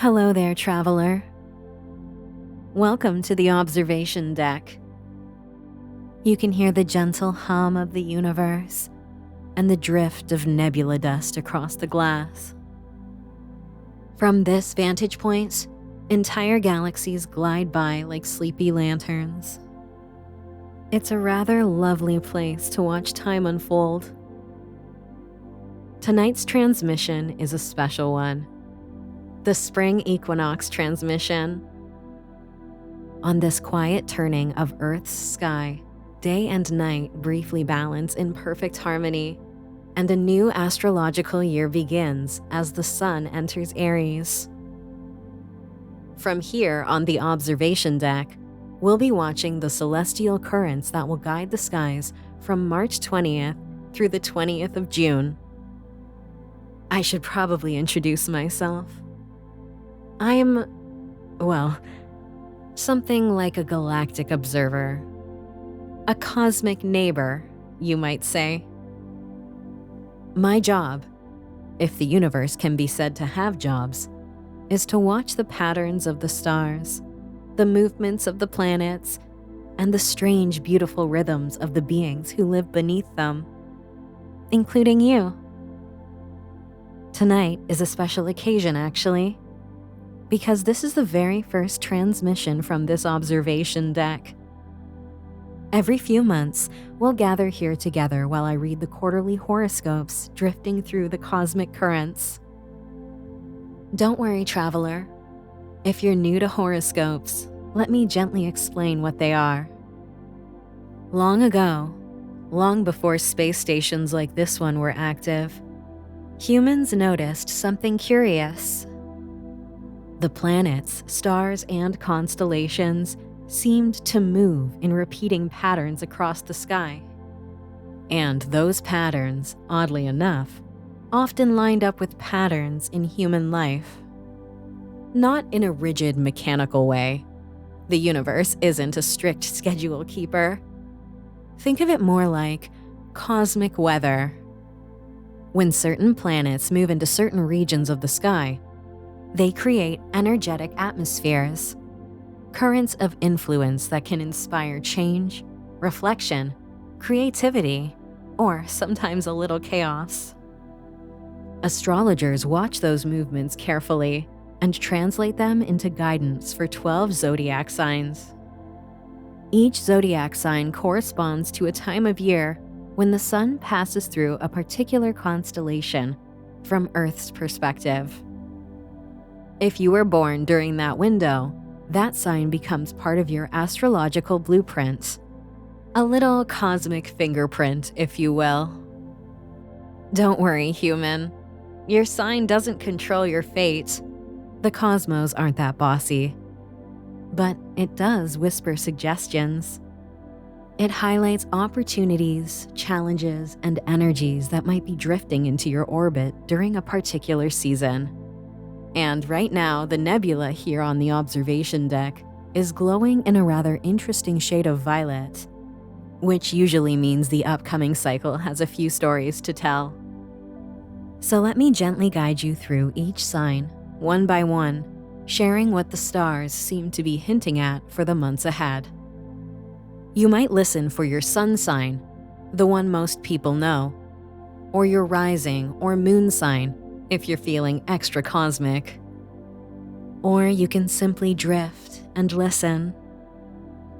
Hello there, traveler. Welcome to the observation deck. You can hear the gentle hum of the universe and the drift of nebula dust across the glass. From this vantage point, entire galaxies glide by like sleepy lanterns. It's a rather lovely place to watch time unfold. Tonight's transmission is a special one. The Spring Equinox transmission. On this quiet turning of Earth's sky, day and night briefly balance in perfect harmony, and a new astrological year begins as the sun enters Aries. From here on the observation deck, we'll be watching the celestial currents that will guide the skies from March 20th through the 20th of June. I should probably introduce myself. I'm, something like a galactic observer. A cosmic neighbor, you might say. My job, if the universe can be said to have jobs, is to watch the patterns of the stars, the movements of the planets, and the strange, beautiful rhythms of the beings who live beneath them, including you. Tonight is a special occasion, actually, because this is the very first transmission from this observation deck. Every few months, we'll gather here together while I read the quarterly horoscopes drifting through the cosmic currents. Don't worry, traveler. If you're new to horoscopes, let me gently explain what they are. Long ago, long before space stations like this one were active, humans noticed something curious. The planets, stars, and constellations seemed to move in repeating patterns across the sky. And those patterns, oddly enough, often lined up with patterns in human life. Not in a rigid, mechanical way. The universe isn't a strict schedule keeper. Think of it more like cosmic weather. When certain planets move into certain regions of the sky, they create energetic atmospheres, currents of influence that can inspire change, reflection, creativity, or sometimes a little chaos. Astrologers watch those movements carefully and translate them into guidance for 12 zodiac signs. Each zodiac sign corresponds to a time of year when the sun passes through a particular constellation from Earth's perspective. If you were born during that window, that sign becomes part of your astrological blueprint. A little cosmic fingerprint, if you will. Don't worry, human. Your sign doesn't control your fate. The cosmos aren't that bossy. But it does whisper suggestions. It highlights opportunities, challenges, and energies that might be drifting into your orbit during a particular season. And right now, the nebula here on the observation deck is glowing in a rather interesting shade of violet, which usually means the upcoming cycle has a few stories to tell. So let me gently guide you through each sign, one by one, sharing what the stars seem to be hinting at for the months ahead. You might listen for your sun sign, the one most people know, or your rising or moon sign if you're feeling extra cosmic. Or you can simply drift and listen.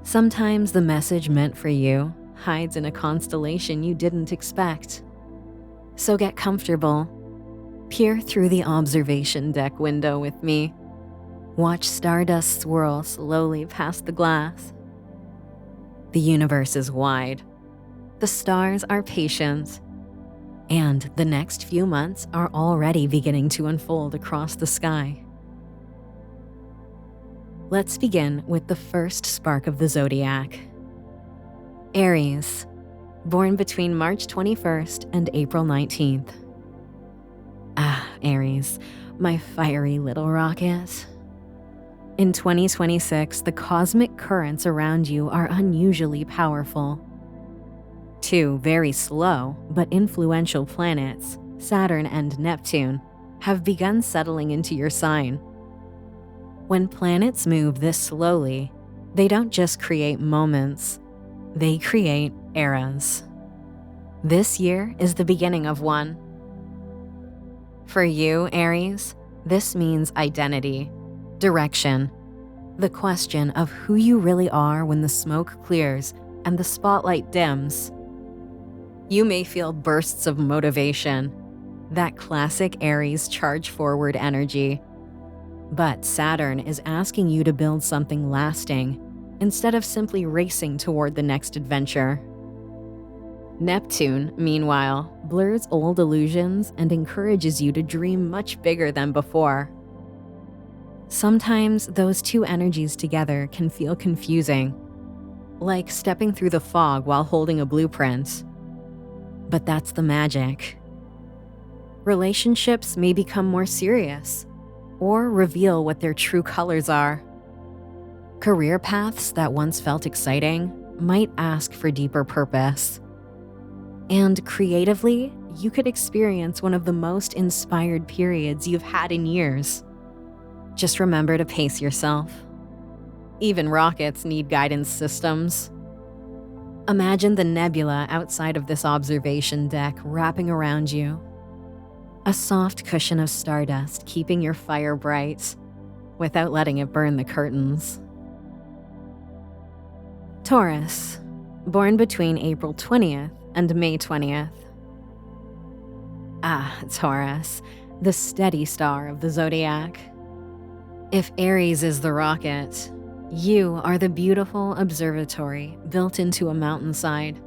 Sometimes the message meant for you hides in a constellation you didn't expect. So get comfortable. Peer through the observation deck window with me. Watch stardust swirl slowly past the glass. The universe is wide. The stars are patient. And the next few months are already beginning to unfold across the sky. Let's begin with the first spark of the zodiac. Aries, born between March 21st and April 19th. Ah, Aries, my fiery little rocket. In 2026, the cosmic currents around you are unusually powerful. Two very slow but influential planets, Saturn and Neptune, have begun settling into your sign, When planets move this slowly, they don't just create moments, they create eras. This year is the beginning of one. For you, Aries, this means identity, direction, the question of who you really are when the smoke clears and the spotlight dims. You may feel bursts of motivation, that classic Aries charge forward energy. But Saturn is asking you to build something lasting instead of simply racing toward the next adventure. Neptune, meanwhile, blurs old illusions and encourages you to dream much bigger than before. Sometimes those two energies together can feel confusing, like stepping through the fog while holding a blueprint. But that's the magic. Relationships may become more serious or reveal what their true colors are. Career paths that once felt exciting might ask for deeper purpose. And creatively, you could experience one of the most inspired periods you've had in years. Just remember to pace yourself. Even rockets need guidance systems. Imagine the nebula outside of this observation deck wrapping around you. A soft cushion of stardust keeping your fire bright without letting it burn the curtains. Taurus, born between April 20th and May 20th. Taurus, the steady star of the Zodiac. If Aries is the rocket, you are the beautiful observatory built into a mountainside.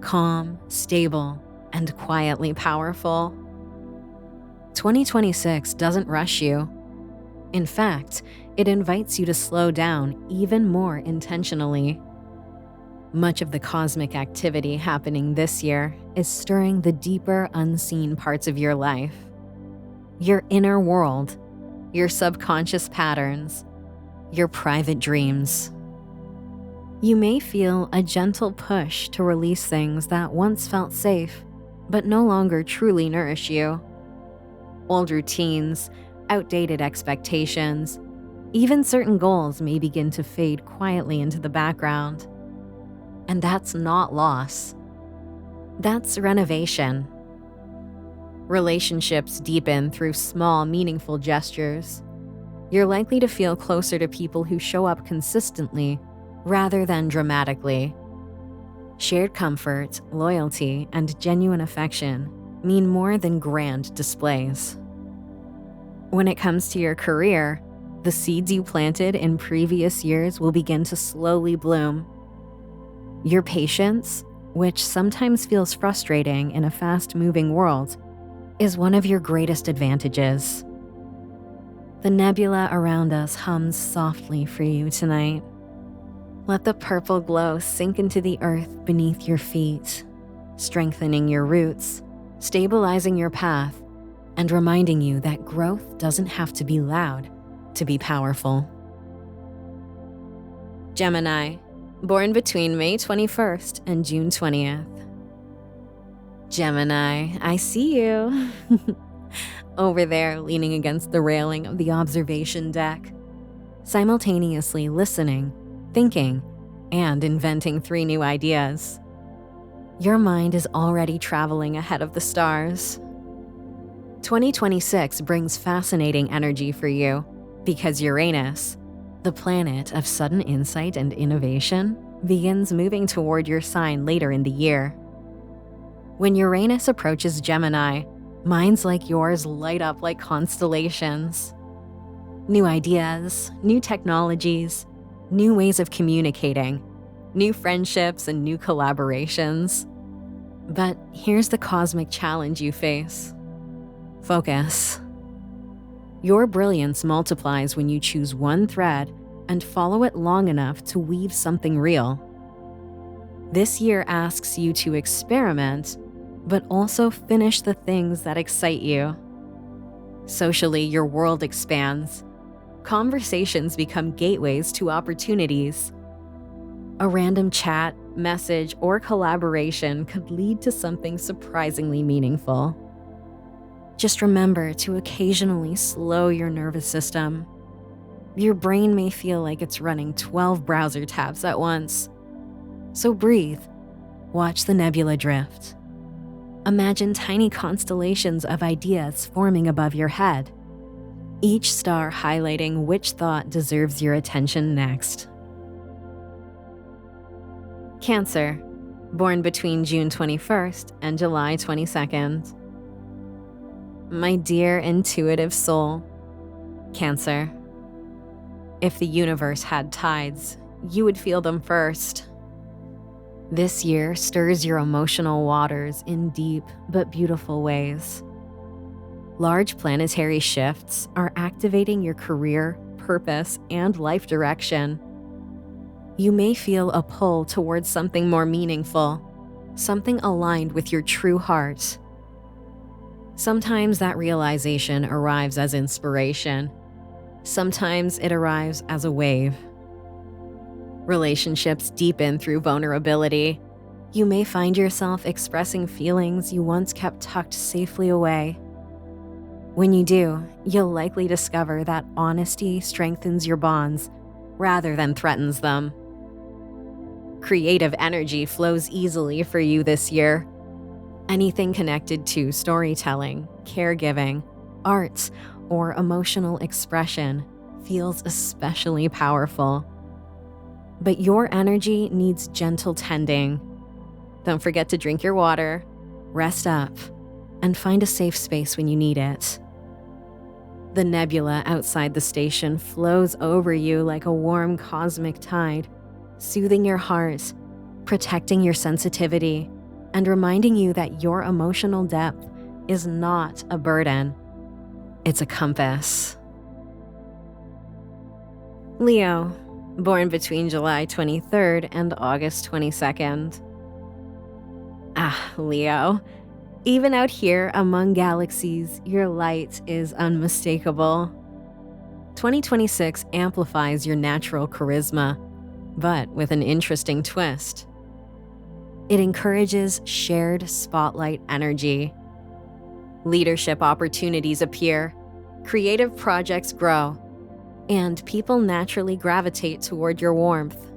Calm, stable, and quietly powerful. 2026 doesn't rush you. In fact, it invites you to slow down even more intentionally. Much of the cosmic activity happening this year is stirring the deeper, unseen parts of your life. Your inner world, your subconscious patterns, your private dreams. You may feel a gentle push to release things that once felt safe, but no longer truly nourish you. Old routines, outdated expectations, even certain goals may begin to fade quietly into the background. And that's not loss. That's renovation. Relationships deepen through small, meaningful gestures. You're likely to feel closer to people who show up consistently rather than dramatically. Shared comfort, loyalty, and genuine affection mean more than grand displays. When it comes to your career, the seeds you planted in previous years will begin to slowly bloom. Your patience, which sometimes feels frustrating in a fast-moving world, is one of your greatest advantages. The nebula around us hums softly for you tonight. Let the purple glow sink into the earth beneath your feet, strengthening your roots, stabilizing your path, and reminding you that growth doesn't have to be loud to be powerful. Gemini, born between May 21st and June 20th. Gemini, I see you. Over there, leaning against the railing of the observation deck, simultaneously listening, thinking, and inventing 3 new ideas. Your mind is already traveling ahead of the stars. 2026 brings fascinating energy for you because Uranus, the planet of sudden insight and innovation, begins moving toward your sign later in the year. When Uranus approaches Gemini, minds like yours light up like constellations. New ideas, new technologies, new ways of communicating, new friendships, and new collaborations. But here's the cosmic challenge you face. Focus. Your brilliance multiplies when you choose one thread and follow it long enough to weave something real. This year asks you to experiment, but also finish the things that excite you. Socially, your world expands. Conversations become gateways to opportunities. A random chat, message, or collaboration could lead to something surprisingly meaningful. Just remember to occasionally slow your nervous system. Your brain may feel like it's running 12 browser tabs at once. So breathe. Watch the nebula drift. Imagine tiny constellations of ideas forming above your head, each star highlighting which thought deserves your attention next. Cancer, born between June 21st and July 22nd. My dear intuitive soul, Cancer. If the universe had tides, you would feel them first. This year stirs your emotional waters in deep but beautiful ways. Large planetary shifts are activating your career, purpose, and life direction. You may feel a pull towards something more meaningful, something aligned with your true heart. Sometimes that realization arrives as inspiration. Sometimes it arrives as a wave. Relationships deepen through vulnerability. You may find yourself expressing feelings you once kept tucked safely away. When you do, you'll likely discover that honesty strengthens your bonds rather than threatens them. Creative energy flows easily for you this year. Anything connected to storytelling, caregiving, arts, or emotional expression feels especially powerful. But your energy needs gentle tending. Don't forget to drink your water, rest up, and find a safe space when you need it. The nebula outside the station flows over you like a warm cosmic tide, soothing your heart, protecting your sensitivity, and reminding you that your emotional depth is not a burden. It's a compass. Leo, born between July 23rd and August 22nd. Leo. Even out here among galaxies, your light is unmistakable. 2026 amplifies your natural charisma, but with an interesting twist. It encourages shared spotlight energy. Leadership opportunities appear, creative projects grow, and people naturally gravitate toward your warmth.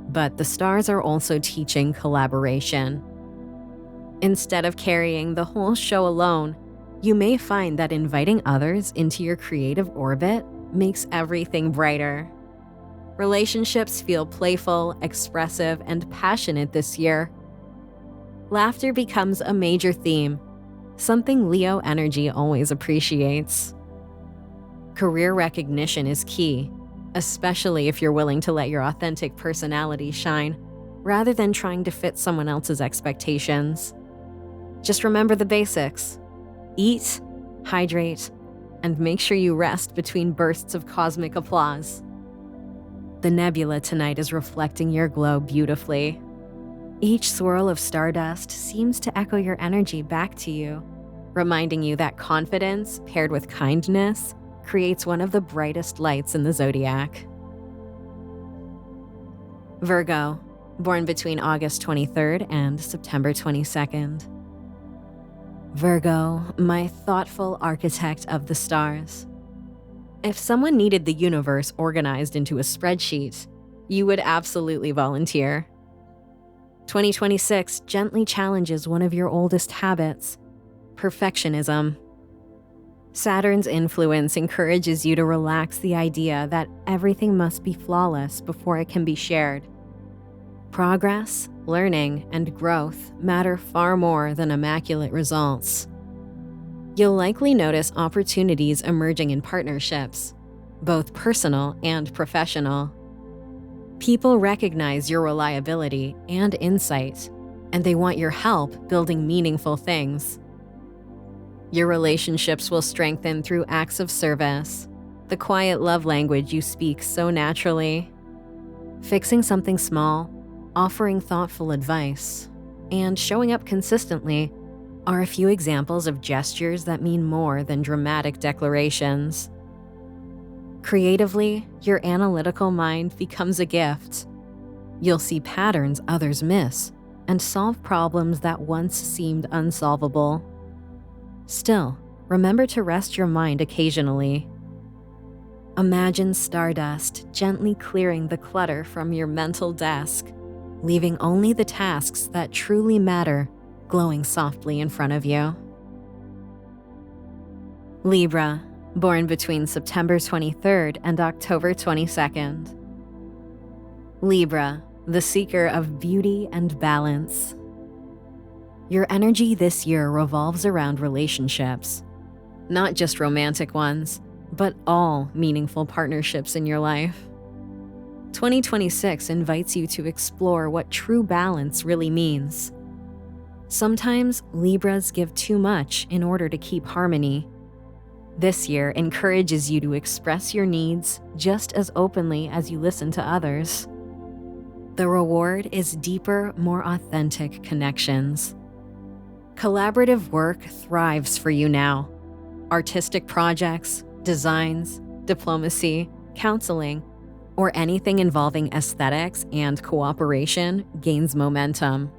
But the stars are also teaching collaboration. Instead of carrying the whole show alone, you may find that inviting others into your creative orbit makes everything brighter. Relationships feel playful, expressive, and passionate this year. Laughter becomes a major theme, something Leo energy always appreciates. Career recognition is key, especially if you're willing to let your authentic personality shine, rather than trying to fit someone else's expectations. Just remember the basics. Eat, hydrate, and make sure you rest between bursts of cosmic applause. The nebula tonight is reflecting your glow beautifully. Each swirl of stardust seems to echo your energy back to you, reminding you that confidence paired with kindness creates one of the brightest lights in the zodiac. Virgo, born between August 23rd and September 22nd. Virgo, my thoughtful architect of the stars. If someone needed the universe organized into a spreadsheet, you would absolutely volunteer. 2026 gently challenges one of your oldest habits, perfectionism. Saturn's influence encourages you to relax the idea that everything must be flawless before it can be shared. Progress, learning, and growth matter far more than immaculate results. You'll likely notice opportunities emerging in partnerships, both personal and professional. People recognize your reliability and insight, and they want your help building meaningful things. Your relationships will strengthen through acts of service, the quiet love language you speak so naturally. Fixing something small, offering thoughtful advice, and showing up consistently are a few examples of gestures that mean more than dramatic declarations. Creatively, your analytical mind becomes a gift. You'll see patterns others miss and solve problems that once seemed Imagine stardust gently clearing the clutter from your mental desk, leaving only the tasks that truly matter glowing softly in front of you. Libra, born between September 23rd and October 22nd. Libra, the seeker of beauty and balance. Your energy this year revolves around relationships, not just romantic ones, but all meaningful partnerships in your life. 2026 invites you to explore what true balance really means. Sometimes Libras give too much in order to keep harmony. This year encourages you to express your needs just as openly as you listen to others. The reward is deeper, more authentic connections. Collaborative work thrives for you now. Artistic projects, designs, diplomacy, counseling, or anything involving aesthetics and cooperation gains momentum.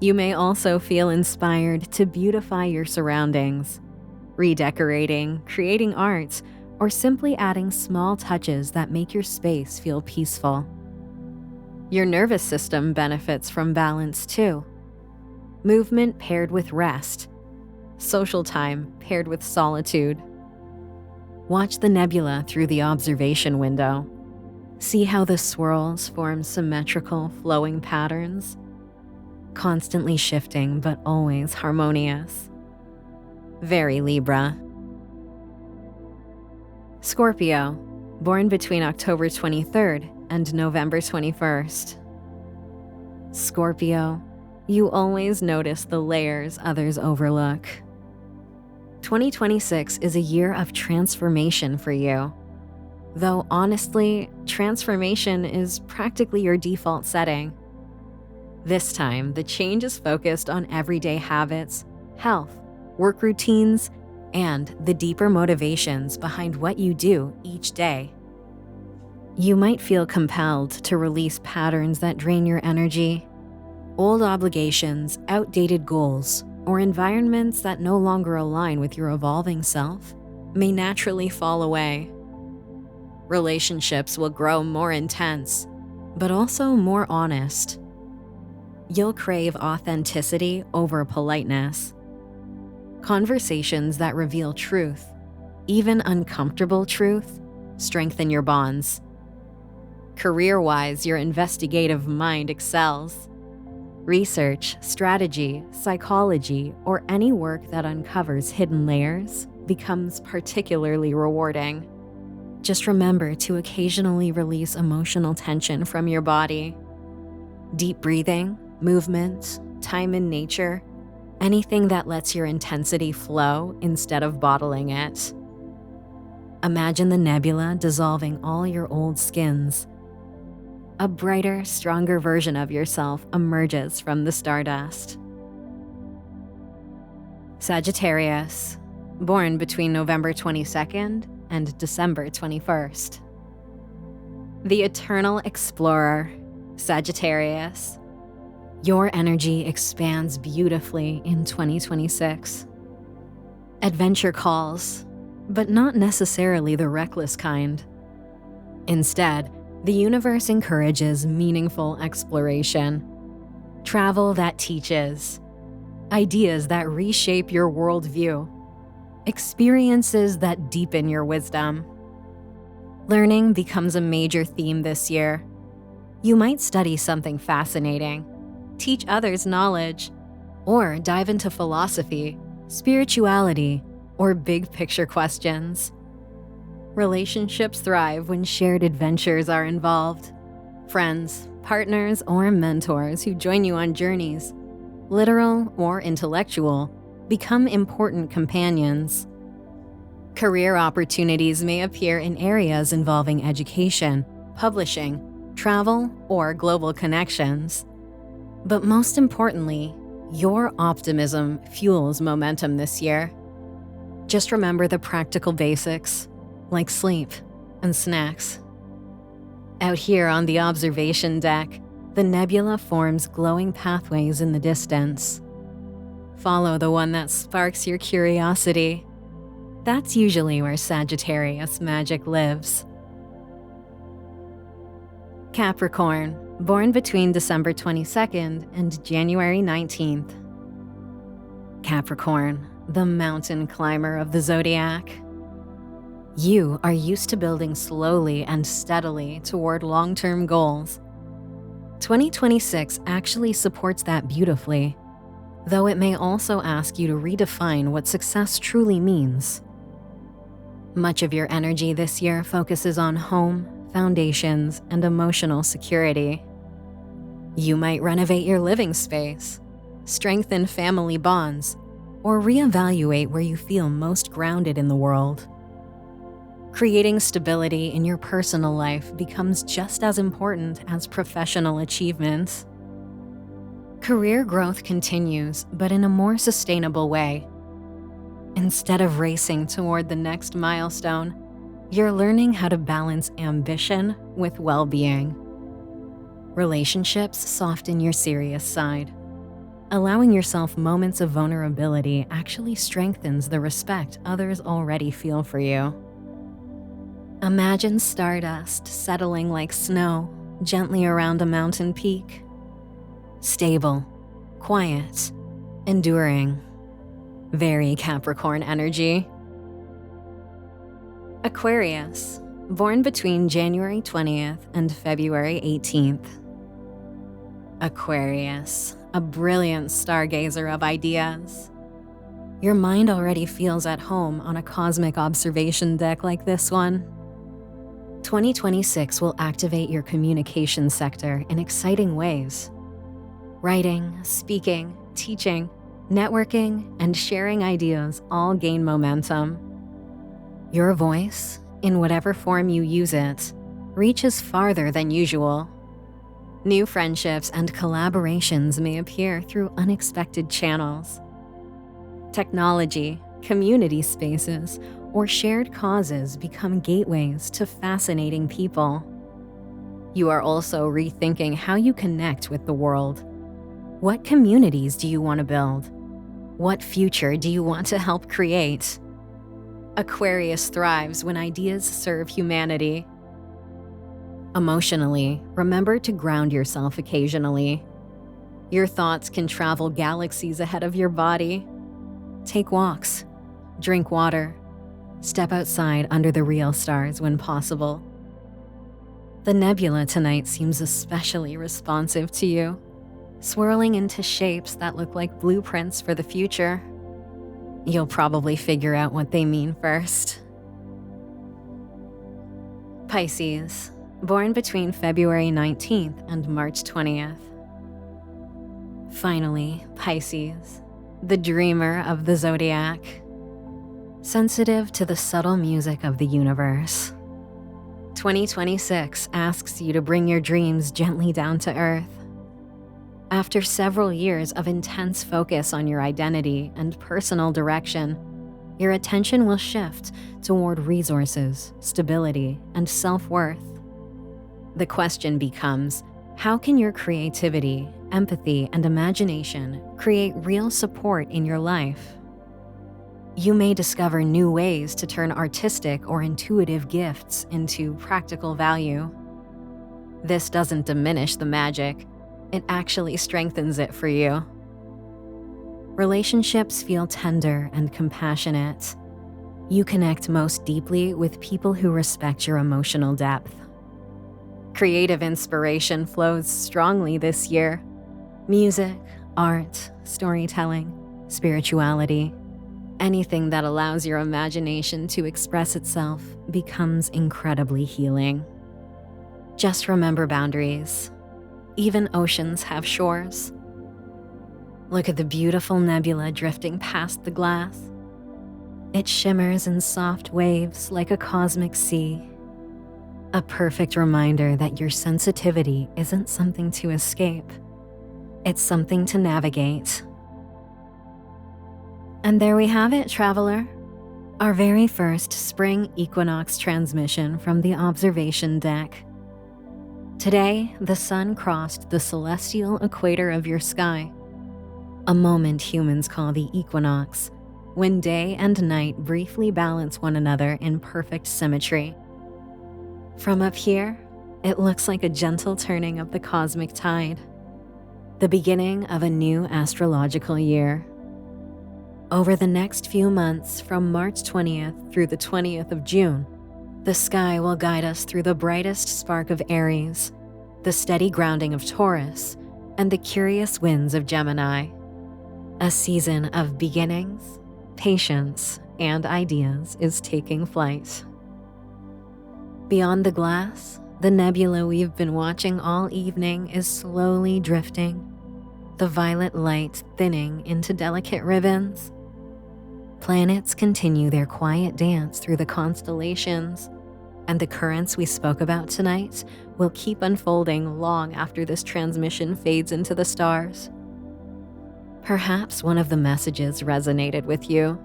You may also feel inspired to beautify your surroundings, redecorating, creating art, or simply adding small touches that make your space feel peaceful. Your nervous system benefits from balance too. Movement paired with rest, social time paired with solitude. Watch the nebula through the observation window. See how the swirls form symmetrical, flowing patterns, constantly shifting but always harmonious. Very Libra. Scorpio, born between October 23rd and November 21st. Scorpio, you always notice the layers others overlook. 2026 is a year of transformation for you. Though honestly, transformation is practically your default setting. This time, the change is focused on everyday habits, health, work routines, and the deeper motivations behind what you do each day. You might feel compelled to release patterns that drain your energy, old obligations, outdated goals, or environments that no longer align with your evolving self may naturally fall away. Relationships will grow more intense, but also more honest. You'll crave authenticity over politeness. Conversations that reveal truth, even uncomfortable truth, strengthen your bonds. Career-wise, your investigative mind excels. Research, strategy, psychology, or any work that uncovers hidden layers becomes particularly rewarding. Just remember to occasionally release emotional tension from your body. Deep breathing, movement, time in nature, anything that lets your intensity flow instead of bottling it. Imagine the nebula dissolving all your old skins. A brighter, stronger version of yourself emerges from the stardust. Sagittarius, born between November 22nd and December 21st. The eternal explorer, Sagittarius. Your energy expands beautifully in 2026. Adventure calls, but not necessarily the reckless kind. Instead, the universe encourages meaningful exploration, travel that teaches, ideas that reshape your worldview, experiences that deepen your wisdom. Learning becomes a major theme this year. You might study something fascinating, teach others knowledge, or dive into philosophy, spirituality, or big picture questions. Relationships thrive when shared adventures are involved. Friends, partners, or mentors who join you on journeys, literal or intellectual, become important companions. Career opportunities may appear in areas involving education, publishing, travel, or global connections. But most importantly, your optimism fuels momentum this year. Just remember the practical basics, like sleep and snacks. Out here on the observation deck, the nebula forms glowing pathways in the distance. Follow the one that sparks your curiosity. That's usually where Sagittarius magic lives. Capricorn, born between December 22nd and January 19th. Capricorn, the mountain climber of the Zodiac. You are used to building slowly and steadily toward long-term goals. 2026 actually supports that beautifully, though it may also ask you to redefine what success truly means. Much of your energy this year focuses on home, foundations, and emotional security. You might renovate your living space, strengthen family bonds, or reevaluate where you feel most grounded in the world. Creating stability in your personal life becomes just as important as professional achievements. Career growth continues, but in a more sustainable way. Instead of racing toward the next milestone, you're learning how to balance ambition with well-being. Relationships soften your serious side. Allowing yourself moments of vulnerability actually strengthens the respect others already feel for you. Imagine stardust settling like snow gently around a mountain peak. Stable, quiet, enduring. Very Capricorn energy. Aquarius, born between January 20th and February 18th. Aquarius, a brilliant stargazer of ideas. Your mind already feels at home on a cosmic observation deck like this one. 2026 will activate your communication sector in exciting ways. Writing, speaking, teaching, networking, and sharing ideas all gain momentum. Your voice, in whatever form you use it, reaches farther than usual. New friendships and collaborations may appear through unexpected channels. Technology, community spaces, or shared causes become gateways to fascinating people. You are also rethinking how you connect with the world. What communities do you want to build? What future do you want to help create? Aquarius thrives when ideas serve humanity. Emotionally, remember to ground yourself occasionally. Your thoughts can travel galaxies ahead of your body. Take walks, drink water, step outside under the real stars when possible. The nebula tonight seems especially responsive to you, swirling into shapes that look like blueprints for the future. You'll probably figure out what they mean first. Pisces, born between February 19th and March 20th. Finally, Pisces, the dreamer of the Zodiac. Sensitive to the subtle music of the universe. 2026 asks you to bring your dreams gently down to earth. After several years of intense focus on your identity and personal direction, your attention will shift toward resources, stability, and self-worth. The question becomes, how can your creativity, empathy, and imagination create real support in your life? You may discover new ways to turn artistic or intuitive gifts into practical value. This doesn't diminish the magic, it actually strengthens it for you. Relationships feel tender and compassionate. You connect most deeply with people who respect your emotional depth. Creative inspiration flows strongly this year. Music, art, storytelling, spirituality. Anything that allows your imagination to express itself becomes incredibly healing. Just remember boundaries. Even oceans have shores. Look at the beautiful nebula drifting past the glass. It shimmers in soft waves like a cosmic sea. A perfect reminder that your sensitivity isn't something to escape. It's something to navigate. And there we have it, traveler. Our very first Spring Equinox transmission from the observation deck. Today, the sun crossed the celestial equator of your sky, a moment humans call the equinox, when day and night briefly balance one another in perfect symmetry. From up here, it looks like a gentle turning of the cosmic tide, the beginning of a new astrological year. Over the next few months, from March 20th through the 20th of June, the sky will guide us through the brightest spark of Aries, the steady grounding of Taurus, and the curious winds of Gemini. A season of beginnings, patience, and ideas is taking flight. Beyond the glass, the nebula we've been watching all evening is slowly drifting, the violet light thinning into delicate ribbons. Planets continue their quiet dance through the constellations, and the currents we spoke about tonight will keep unfolding long after this transmission fades into the stars. Perhaps one of the messages resonated with you,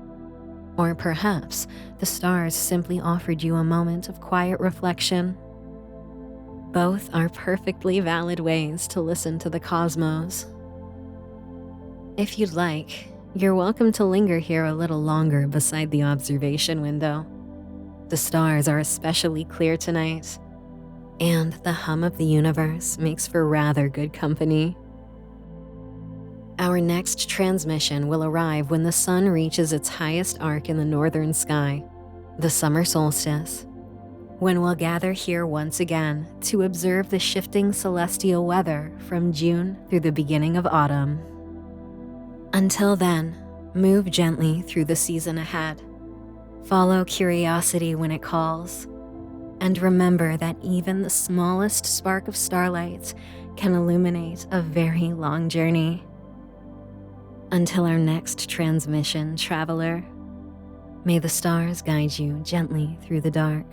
or perhaps the stars simply offered you a moment of quiet reflection. Both are perfectly valid ways to listen to the cosmos. If you'd like, you're welcome to linger here a little longer beside the observation window. The stars are especially clear tonight, and the hum of the universe makes for rather good company. Our next transmission will arrive when the sun reaches its highest arc in the northern sky, the summer solstice, when we'll gather here once again to observe the shifting celestial weather from June through the beginning of autumn. Until then, move gently through the season ahead. Follow curiosity when it calls, and remember that even the smallest spark of starlight can illuminate a very long journey. Until our next transmission, traveler, may the stars guide you gently through the dark.